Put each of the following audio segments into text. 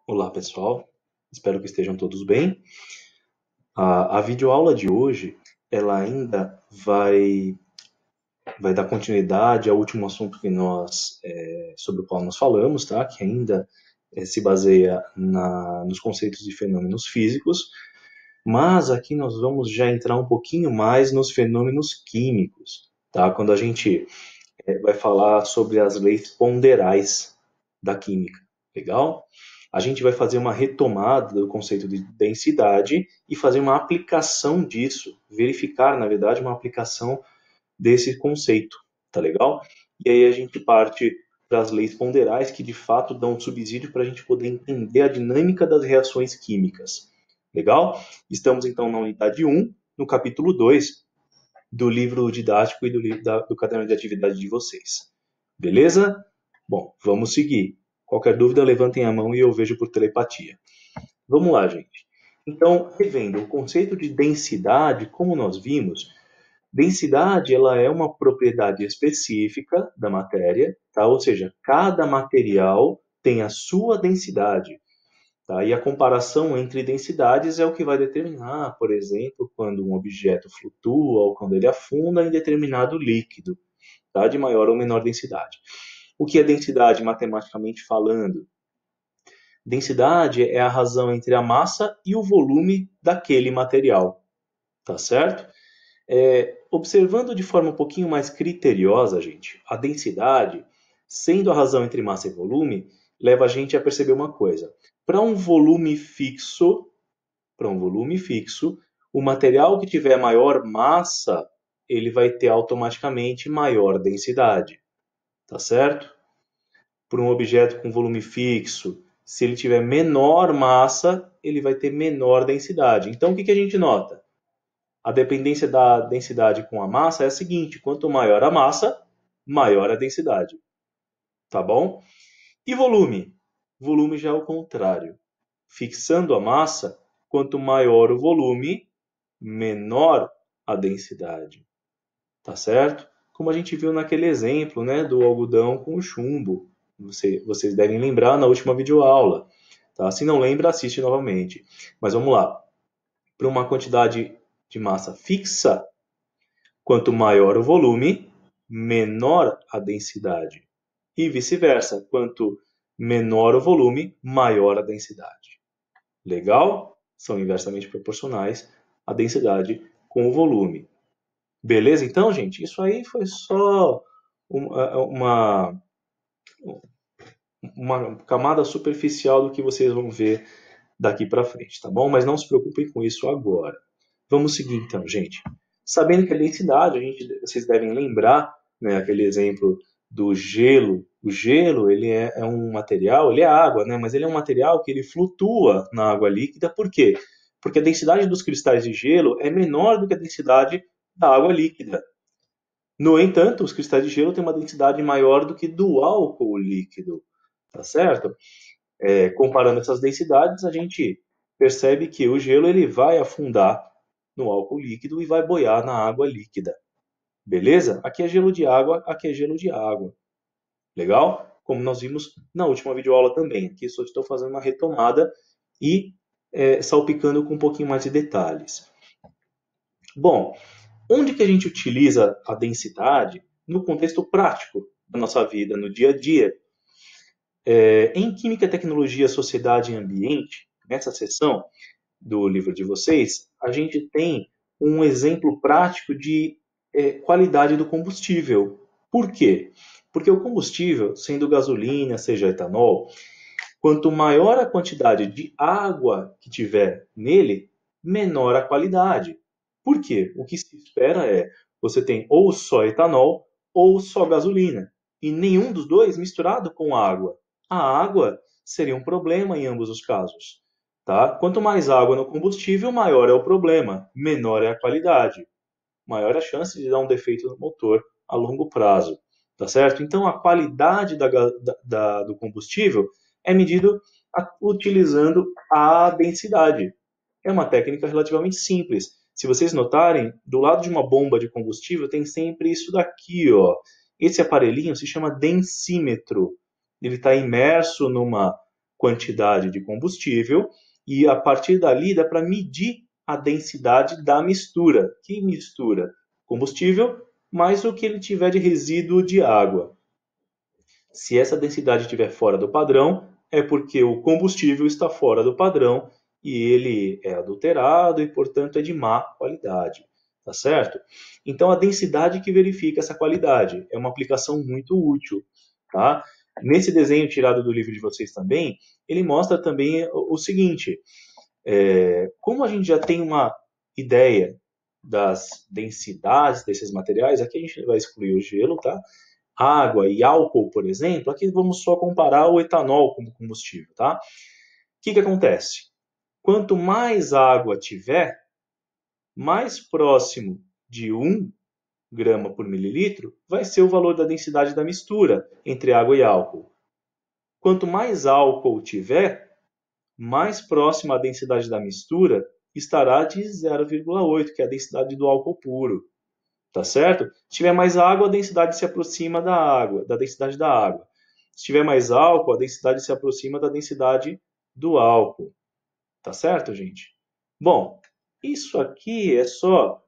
Olá pessoal, espero que estejam todos bem. A videoaula de hoje, ela ainda vai dar continuidade ao último assunto que sobre o qual nós falamos, tá? Que ainda se baseia nos conceitos de fenômenos físicos, mas aqui nós vamos já entrar um pouquinho mais nos fenômenos químicos, tá? Quando a gente vai falar sobre as leis ponderais da química, legal? A gente vai fazer uma retomada do conceito de densidade e fazer uma aplicação disso, verificar, na verdade, uma aplicação desse conceito, tá legal? E aí a gente parte para as leis ponderais que de fato dão um subsídio para a gente poder entender a dinâmica das reações químicas. Legal? Estamos então na unidade 1, no capítulo 2 do livro didático e do caderno de atividade de vocês. Beleza? Bom, vamos seguir. Qualquer dúvida, levantem a mão e eu vejo por telepatia. Vamos lá, gente. Então, revendo o conceito de densidade, como nós vimos, densidade ela é uma propriedade específica da matéria, tá? Ou seja, cada material tem a sua densidade. Tá? E a comparação entre densidades é o que vai determinar, por exemplo, quando um objeto flutua ou quando ele afunda em determinado líquido, tá? De maior ou menor densidade. O que é densidade matematicamente falando? Densidade é a razão entre a massa e o volume daquele material, tá certo? Observando de forma um pouquinho mais criteriosa, gente, a densidade, sendo a razão entre massa e volume, leva a gente a perceber uma coisa. Para um volume fixo, o material que tiver maior massa, ele vai ter automaticamente maior densidade, tá certo? Para um objeto com volume fixo, se ele tiver menor massa, ele vai ter menor densidade. Então, o que a gente nota? A dependência da densidade com a massa é a seguinte: quanto maior a massa, maior a densidade. Tá bom? E volume? Volume já é o contrário. Fixando a massa, quanto maior o volume, menor a densidade. Tá certo? Como a gente viu naquele exemplo, né, do algodão com o chumbo. Vocês devem lembrar na última videoaula. Tá? Se não lembra, assiste novamente. Mas vamos lá. Para uma quantidade de massa fixa, quanto maior o volume, menor a densidade. E vice-versa, quanto menor o volume, maior a densidade. Legal? São inversamente proporcionais a densidade com o volume. Beleza, então, gente? Isso aí foi só uma camada superficial do que vocês vão ver daqui para frente, tá bom? Mas não se preocupem com isso agora. Vamos seguir então, gente. Sabendo que a densidade, vocês devem lembrar, né, aquele exemplo do gelo. O gelo, ele é um material, ele é água, né, mas ele é um material que ele flutua na água líquida. Por quê? Porque a densidade dos cristais de gelo é menor do que a densidade da água líquida. No entanto, os cristais de gelo têm uma densidade maior do que do álcool líquido, tá certo? Comparando essas densidades, a gente percebe que o gelo ele vai afundar no álcool líquido e vai boiar na água líquida. Beleza? Aqui é gelo de água, aqui é gelo de água. Legal? Como nós vimos na última videoaula também. Aqui só estou fazendo uma retomada e salpicando com um pouquinho mais de detalhes. Bom, onde que a gente utiliza a densidade no contexto prático da nossa vida, no dia a dia? Em Química, Tecnologia, Sociedade e Ambiente, nessa seção do livro de vocês, a gente tem um exemplo prático de qualidade do combustível. Por quê? Porque o combustível, sendo gasolina, seja etanol, quanto maior a quantidade de água que tiver nele, menor a qualidade. Por quê? O que se espera é você tem ou só etanol ou só gasolina, e nenhum dos dois misturado com água. A água seria um problema em ambos os casos. Tá? Quanto mais água no combustível, maior é o problema, menor é a qualidade, maior a chance de dar um defeito no motor a longo prazo. Tá certo? Então, a qualidade do combustível é medido utilizando a densidade. É uma técnica relativamente simples. Se vocês notarem, do lado de uma bomba de combustível tem sempre isso daqui, ó. Esse aparelhinho se chama densímetro. Ele está imerso quantidade de combustível e a partir dali dá para medir a densidade da mistura. Que mistura? Combustível mais o que ele tiver de resíduo de água. Se essa densidade estiver fora do padrão, é porque o combustível está fora do padrão e ele é adulterado e, portanto, é de má qualidade. Tá certo? Então, a densidade que verifica essa qualidade é uma aplicação muito útil. Tá? Nesse desenho tirado do livro de vocês também, ele mostra também o seguinte: como a gente já tem uma ideia das densidades desses materiais, aqui a gente vai excluir o gelo, tá? Água e álcool, por exemplo, aqui vamos só comparar o etanol como combustível, tá? O que acontece? Quanto mais água tiver, mais próximo de 1 grama por mililitro vai ser o valor da densidade da mistura entre água e álcool. Quanto mais álcool tiver, mais próxima a densidade da mistura estará de 0,8, que é a densidade do álcool puro. Tá certo? Se tiver mais água, a densidade se aproxima da água, da densidade da água. Se tiver mais álcool, a densidade se aproxima da densidade do álcool. Tá certo, gente? Bom, isso aqui é só,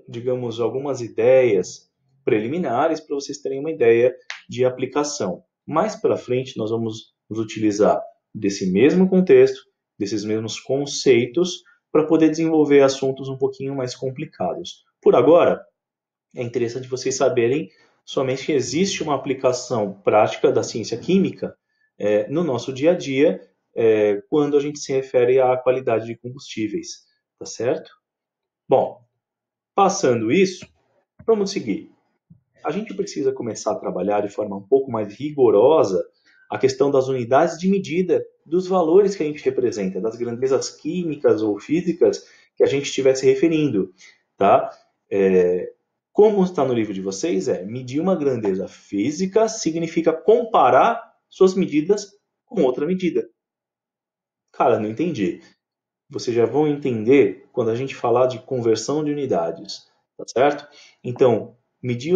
digamos, algumas ideias preliminares para vocês terem uma ideia de aplicação. Mais para frente, nós vamos nos utilizar desse mesmo contexto, desses mesmos conceitos, para poder desenvolver assuntos um pouquinho mais complicados. Por agora, é interessante vocês saberem somente que existe uma aplicação prática da ciência química no nosso dia a dia, quando a gente se refere à qualidade de combustíveis, tá certo? Bom, passando isso, vamos seguir. A gente precisa começar a trabalhar de forma um pouco mais rigorosa a questão das unidades de medida dos valores que a gente representa, das grandezas químicas ou físicas que a gente estiver se referindo. Tá? Como está no livro de vocês, medir uma grandeza física significa comparar suas medidas com outra medida. Cara, não entendi. Vocês já vão entender quando a gente falar de conversão de unidades, tá certo? Então, medir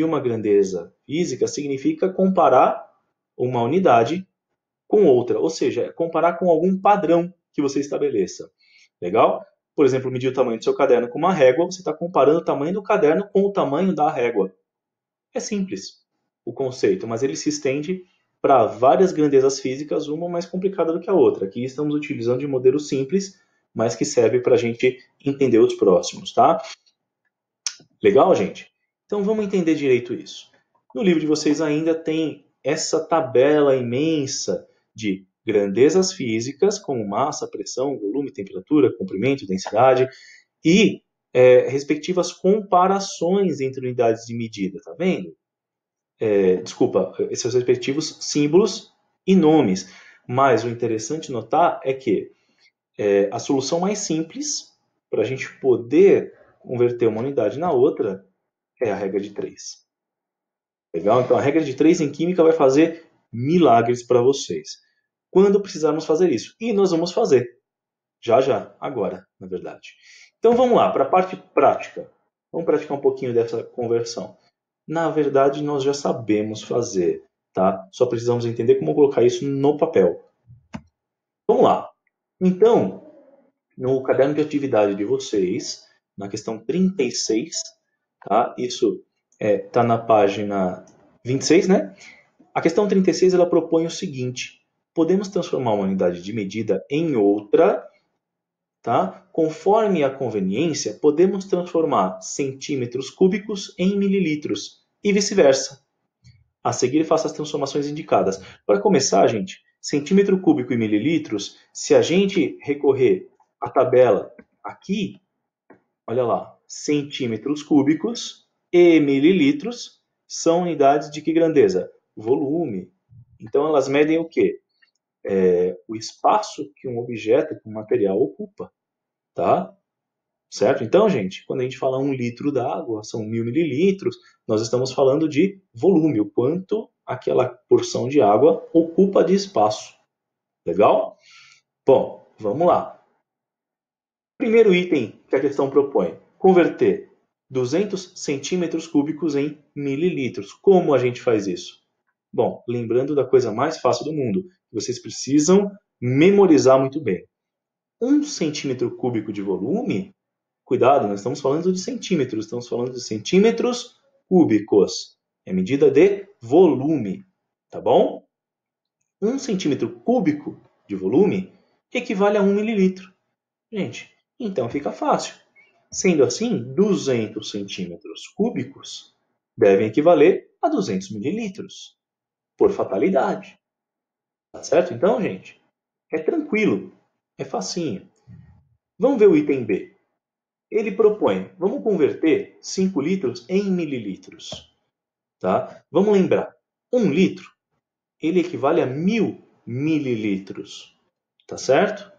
uma grandeza física significa comparar uma unidade com outra, ou seja, comparar com algum padrão que você estabeleça. Legal? Por exemplo, medir o tamanho do seu caderno com uma régua, você está comparando o tamanho do caderno com o tamanho da régua. É simples o conceito, mas ele se estende para várias grandezas físicas, uma mais complicada do que a outra. Aqui estamos utilizando de modelo simples, mas que serve para a gente entender os próximos, tá? Legal, gente? Então vamos entender direito isso. No livro de vocês ainda tem essa tabela imensa de grandezas físicas, como massa, pressão, volume, temperatura, comprimento, densidade, e respectivas comparações entre unidades de medida, tá vendo? Desculpa, esses respectivos símbolos e nomes. Mas o interessante notar é que a solução mais simples para a gente poder converter uma unidade na outra é a regra de 3. Legal? Então a regra de 3 em química vai fazer milagres para vocês. Quando precisarmos fazer isso. E nós vamos fazer. Já, agora, na verdade. Então vamos lá, para a parte prática. Vamos praticar um pouquinho dessa conversão. Na verdade, nós já sabemos fazer, tá? Só precisamos entender como colocar isso no papel. Vamos lá. Então, no caderno de atividade de vocês, na questão 36, tá? Isso está na página 26, né? A questão 36 ela propõe o seguinte: podemos transformar uma unidade de medida em outra, tá? Conforme a conveniência, podemos transformar centímetros cúbicos em mililitros e vice-versa. A seguir, faça as transformações indicadas. Para começar, gente, centímetro cúbico e mililitros, se a gente recorrer à tabela aqui, olha lá, centímetros cúbicos e mililitros são unidades de que grandeza? Volume. Então, elas medem o quê? O espaço que um objeto, que um material ocupa. Tá? Certo? Então, gente, quando a gente fala 1 litro d'água, são 1000 mililitros, nós estamos falando de volume, o quanto aquela porção de água ocupa de espaço. Legal? Bom, vamos lá. Primeiro item que a questão propõe: converter 200 centímetros cúbicos em mililitros. Como a gente faz isso? Bom, lembrando da coisa mais fácil do mundo, vocês precisam memorizar muito bem. 1 centímetro cúbico de volume, cuidado, nós estamos falando de centímetros, estamos falando de centímetros cúbicos. É medida de volume, tá bom? 1 centímetro cúbico de volume equivale a 1 mililitro. Gente, então fica fácil. Sendo assim, 200 centímetros cúbicos devem equivaler a 200 mililitros, por fatalidade. Tá certo? Então, gente, é tranquilo, é facinho. Vamos ver o item B. Ele propõe, vamos converter 5 litros em mililitros. Tá? Vamos lembrar, 1 litro, ele equivale a 1000 mililitros. Tá certo?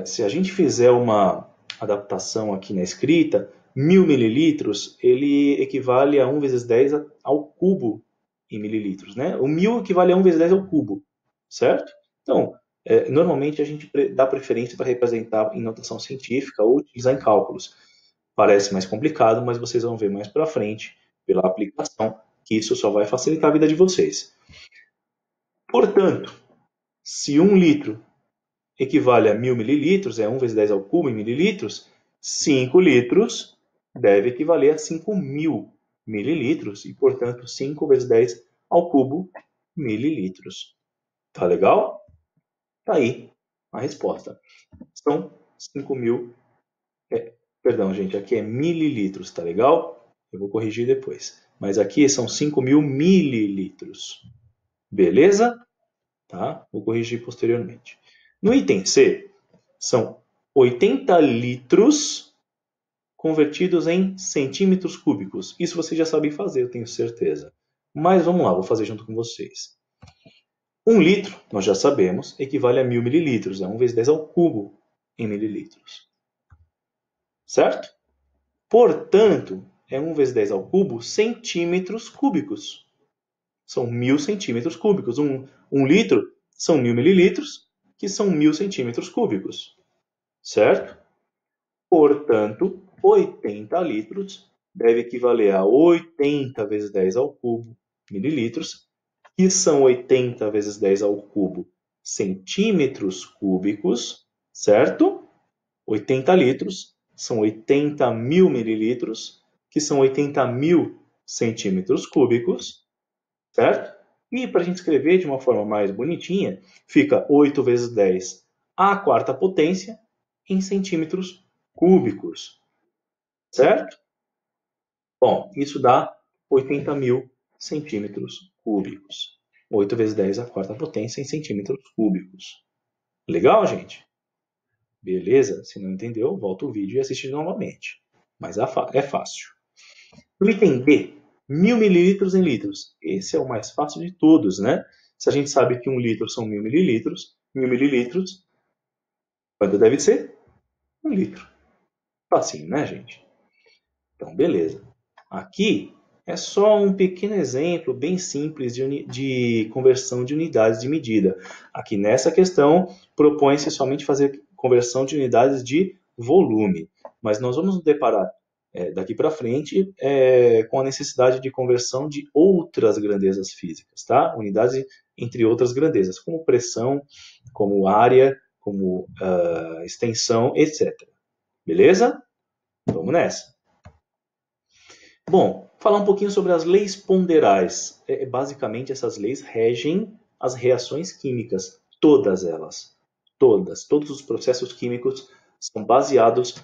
Se a gente fizer uma adaptação aqui na escrita, 1000 mililitros, ele equivale a 1 vezes 10 ao cubo em mililitros. Né? O 1000 equivale a 1 vezes 10 ao cubo, certo? Então, normalmente a gente dá preferência para representar em notação científica ou utilizar em cálculos. Parece mais complicado, mas vocês vão ver mais para frente, pela aplicação, que isso só vai facilitar a vida de vocês. Portanto, se 1 litro equivale a 1000 mililitros, é 1 vezes 10 ao cubo em mililitros, 5 litros deve equivaler a 5.000 mililitros, e, portanto, 5 vezes 10 ao cubo mililitros. Tá legal? Tá aí a resposta. São 5.000... perdão, gente, aqui é mililitros, tá legal? Eu vou corrigir depois. Mas aqui são 5.000 mililitros. Beleza? Tá? Vou corrigir posteriormente. No item C, são 80 litros convertidos em centímetros cúbicos. Isso vocês já sabem fazer, eu tenho certeza. Mas vamos lá, vou fazer junto com vocês. 1 litro, nós já sabemos, equivale a 1000 mililitros. É 1 vezes 10 ao cubo em mililitros. Certo? Portanto, é 1 vezes 10 ao cubo centímetros cúbicos. São 1000 centímetros cúbicos. 1 litro são 1000 mililitros, que são 1000 centímetros cúbicos. Certo? Portanto, 80 litros deve equivaler a 80 vezes 10 ao cubo mililitros, que são 80 vezes 10 ao cubo centímetros cúbicos, certo? 80 litros são 80.000 mililitros, que são 80.000 centímetros cúbicos, certo? E para a gente escrever de uma forma mais bonitinha, fica 8 vezes 10 à quarta potência em centímetros cúbicos, certo? Bom, isso dá 80.000 centímetros cúbicos. 8 vezes 10 à quarta potência em centímetros cúbicos. Legal, gente? Beleza? Se não entendeu, volta o vídeo e assiste novamente. Mas é fácil. No item B, 1000 mililitros em litros. Esse é o mais fácil de todos, né? Se a gente sabe que 1 litro são 1000 mililitros, 1000 mililitros, quanto deve ser? 1 litro. Facinho, né, gente? Então, beleza. Aqui é só um pequeno exemplo bem simples de conversão de unidades de medida. Aqui nessa questão, propõe-se somente fazer conversão de unidades de volume. Mas nós vamos nos deparar daqui para frente com a necessidade de conversão de outras grandezas físicas, tá? Unidades entre outras grandezas, como pressão, como área, como extensão, etc. Beleza? Vamos nessa. Bom, falar um pouquinho sobre as leis ponderais. Basicamente, essas leis regem as reações químicas, todas elas. Todos os processos químicos são baseados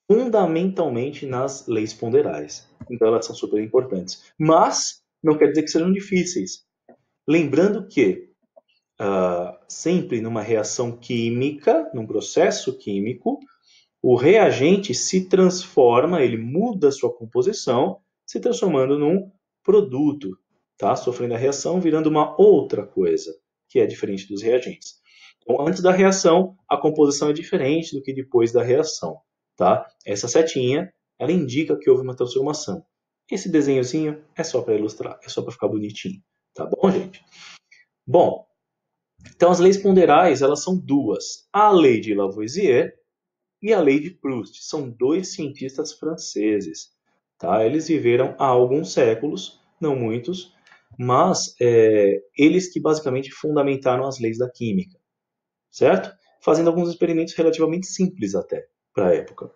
fundamentalmente nas leis ponderais. Então, elas são super importantes. Mas, não quer dizer que sejam difíceis. Lembrando que, sempre numa reação química, num processo químico, o reagente se transforma, ele muda sua composição, se transformando num produto, tá? Sofrendo a reação, virando uma outra coisa, que é diferente dos reagentes. Então, antes da reação, a composição é diferente do que depois da reação, tá? Essa setinha, ela indica que houve uma transformação. Esse desenhozinho é só para ilustrar, é só para ficar bonitinho, tá bom, gente? Bom, então as leis ponderais, elas são duas. A lei de Lavoisier e a lei de Proust. São 2 cientistas franceses. Tá? Eles viveram há alguns séculos, não muitos, mas eles que basicamente fundamentaram as leis da química, certo? Fazendo alguns experimentos relativamente simples até para a época.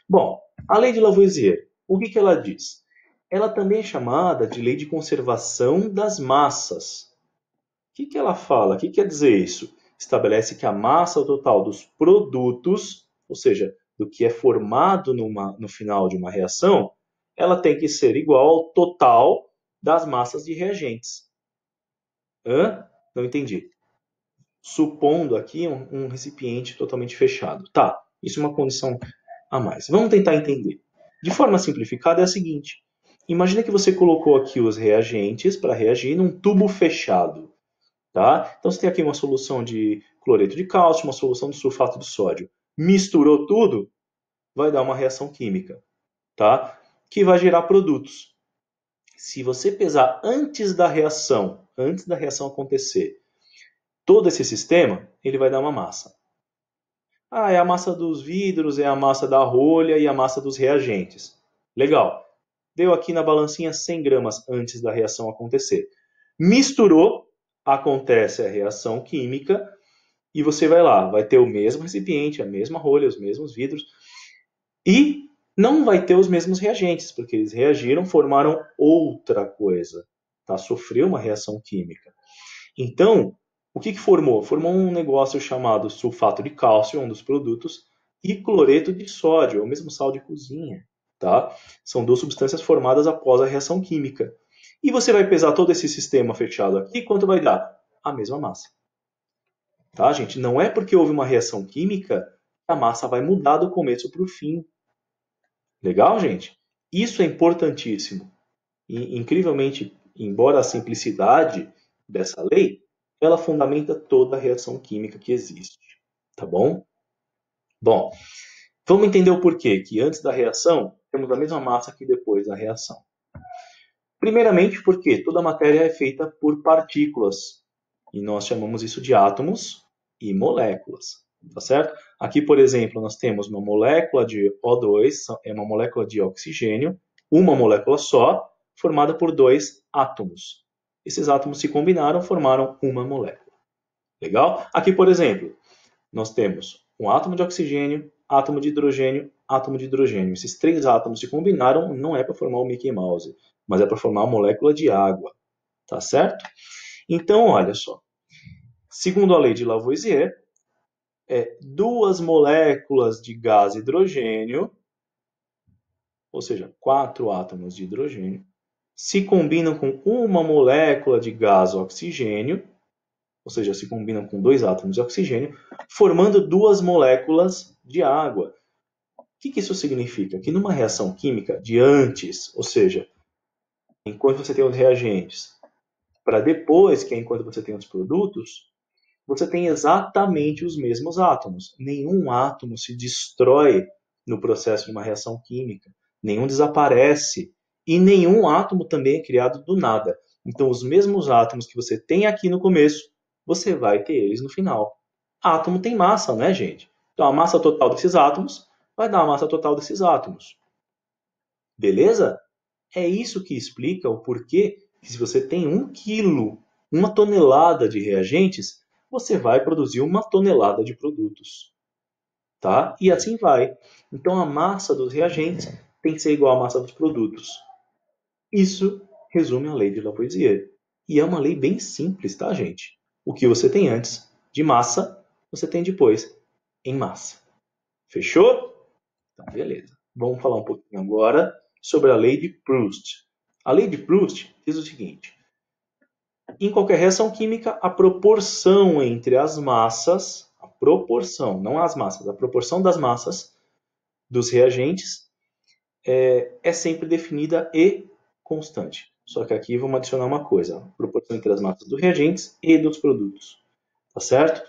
Bom, a lei de Lavoisier, o que ela diz? Ela também é chamada de lei de conservação das massas. O que ela fala? O que quer dizer isso? Estabelece que a massa total dos produtos, ou seja, do que é formado no final de uma reação, ela tem que ser igual ao total das massas de reagentes. Hã? Não entendi. Supondo aqui um recipiente totalmente fechado. Tá, isso é uma condição a mais. Vamos tentar entender. De forma simplificada é a seguinte. Imagina que você colocou aqui os reagentes para reagir num tubo fechado. Tá? Então você tem aqui uma solução de cloreto de cálcio, uma solução de sulfato de sódio. Misturou tudo, vai dar uma reação química, tá? Que vai gerar produtos. Se você pesar antes da reação acontecer, todo esse sistema, ele vai dar uma massa. Ah, é a massa dos vidros, é a massa da rolha e a massa dos reagentes. Legal. Deu aqui na balancinha 100 gramas antes da reação acontecer. Misturou, acontece a reação química e você vai lá, vai ter o mesmo recipiente, a mesma rolha, os mesmos vidros e não vai ter os mesmos reagentes, porque eles reagiram, formaram outra coisa, tá? Sofreu uma reação química. Então, o que formou? Formou um negócio chamado sulfato de cálcio, um dos produtos, e cloreto de sódio, ou mesmo sal de cozinha, tá? São duas substâncias formadas após a reação química. E você vai pesar todo esse sistema fechado aqui, quanto vai dar? A mesma massa. Tá, gente? Não é porque houve uma reação química que a massa vai mudar do começo para o fim. Legal, gente? Isso é importantíssimo. E, incrivelmente, embora a simplicidade dessa lei, ela fundamenta toda a reação química que existe. Tá bom? Bom, vamos entender o porquê que antes da reação temos a mesma massa que depois da reação. Primeiramente, porque toda a matéria é feita por partículas. E nós chamamos isso de átomos e moléculas. Tá certo? Aqui, por exemplo, nós temos uma molécula de O2, é uma molécula de oxigênio, uma molécula só, formada por dois átomos. Esses átomos se combinaram, formaram uma molécula. Legal? Aqui, por exemplo, nós temos um átomo de oxigênio, átomo de hidrogênio, átomo de hidrogênio. Esses três átomos se combinaram, não é para formar o Mickey Mouse, mas é para formar uma molécula de água. Tá certo? Então, olha só. Segundo a lei de Lavoisier, duas moléculas de gás hidrogênio, ou seja, 4 átomos de hidrogênio, se combinam com uma molécula de gás oxigênio, ou seja, se combinam com 2 átomos de oxigênio, formando 2 moléculas de água. O que isso significa? Que numa reação química de antes, ou seja, enquanto você tem os reagentes, para depois, que é enquanto você tem os produtos, você tem exatamente os mesmos átomos. Nenhum átomo se destrói no processo de uma reação química. Nenhum desaparece. E nenhum átomo também é criado do nada. Então, os mesmos átomos que você tem aqui no começo, você vai ter eles no final. Átomo tem massa, né, gente? Então, a massa total desses átomos vai dar a massa total desses átomos. Beleza? É isso que explica o porquê que se você tem 1 quilo, 1 tonelada de reagentes, você vai produzir 1 tonelada de produtos. Tá? E assim vai. Então a massa dos reagentes tem que ser igual à massa dos produtos. Isso resume a lei de Lavoisier. E é uma lei bem simples, tá, gente? O que você tem antes de massa, você tem depois em massa. Fechou? Então, beleza. Vamos falar um pouquinho agora sobre a lei de Proust. A lei de Proust diz o seguinte: em qualquer reação química, a proporção entre as massas, a proporção, não as massas, a proporção das massas dos reagentes é sempre definida e constante. Só que aqui vamos adicionar uma coisa: a proporção entre as massas dos reagentes e dos produtos. Tá certo?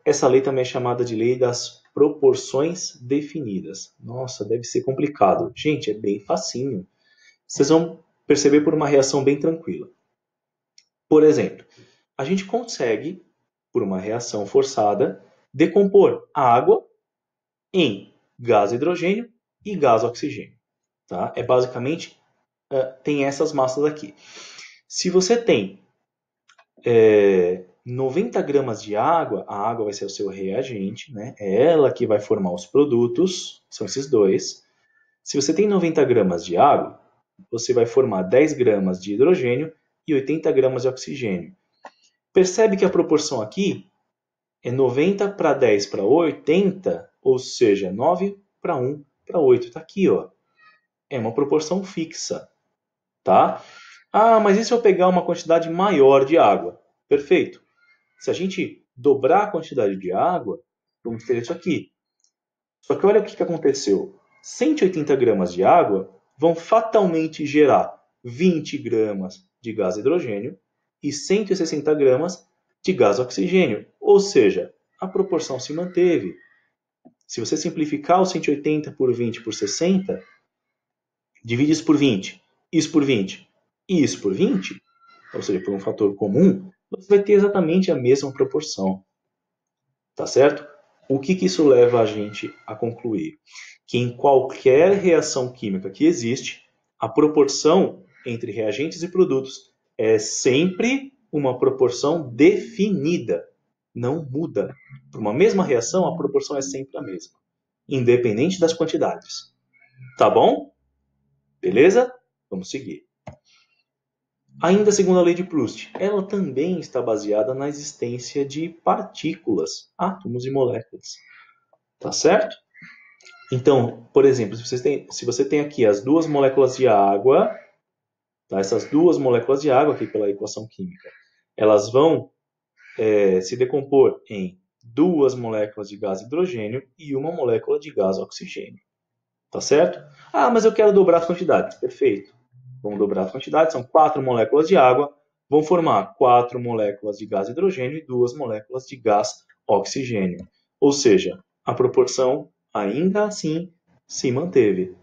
Essa lei também é chamada de lei das proporções definidas. Nossa, deve ser complicado. Gente, é bem facinho. Vocês vão perceber por uma reação bem tranquila. Por exemplo, a gente consegue, por uma reação forçada, decompor a água em gás hidrogênio e gás oxigênio. Tá? É basicamente tem essas massas aqui. Se você tem 90 gramas de água, a água vai ser o seu reagente, né? É ela que vai formar os produtos, são esses dois. Se você tem 90 gramas de água, você vai formar 10 gramas de hidrogênio e 80 gramas de oxigênio. Percebe que a proporção aqui é 90 para 10 para 80, ou seja, 9 para 1 para 8. Está aqui, ó. É uma proporção fixa, tá? Ah, mas e se eu pegar uma quantidade maior de água? Perfeito. Se a gente dobrar a quantidade de água, vamos ter isso aqui. Só que olha o que aconteceu. 180 gramas de água vão fatalmente gerar 20 gramas de gás hidrogênio e 160 gramas de gás oxigênio. Ou seja, a proporção se manteve. Se você simplificar o 180 por 20 por 60, divide isso por 20, isso por 20 e isso por 20, ou seja, por um fator comum, você vai ter exatamente a mesma proporção. Tá certo? O que isso leva a gente a concluir? Que em qualquer reação química que existe, a proporção entre reagentes e produtos é sempre uma proporção definida. Não muda. Para uma mesma reação, a proporção é sempre a mesma, independente das quantidades. Tá bom? Beleza? Vamos seguir. Ainda segundo a lei de Proust, ela também está baseada na existência de partículas, átomos e moléculas. Tá certo? Então, por exemplo, se você tem aqui as duas moléculas de água, tá? Essas duas moléculas de água aqui pela equação química, elas vão se decompor em duas moléculas de gás hidrogênio e uma molécula de gás oxigênio. Tá certo? Ah, mas eu quero dobrar as quantidades. Perfeito. Vamos dobrar as quantidades, são 4 moléculas de água, vão formar 4 moléculas de gás hidrogênio e 2 moléculas de gás oxigênio. Ou seja, a proporção ainda assim se manteve.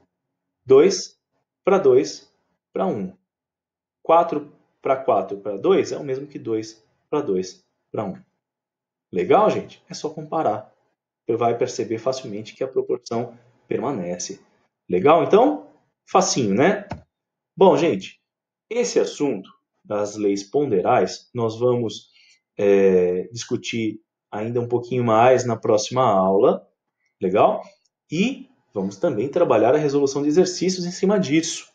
2 para 2 para 1. 4 para 4 para 2 é o mesmo que 2 para 2 para 1. Legal, gente? É só comparar. Você vai perceber facilmente que a proporção permanece. Legal, então? Facinho, né? Bom, gente, esse assunto das leis ponderais nós vamos discutir ainda um pouquinho mais na próxima aula, legal? E vamos também trabalhar a resolução de exercícios em cima disso.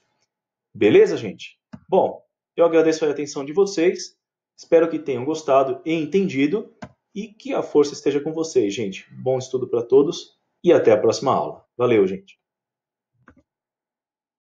Beleza, gente? Bom, eu agradeço a atenção de vocês, espero que tenham gostado e entendido e que a força esteja com vocês, gente. Bom estudo para todos e até a próxima aula. Valeu, gente!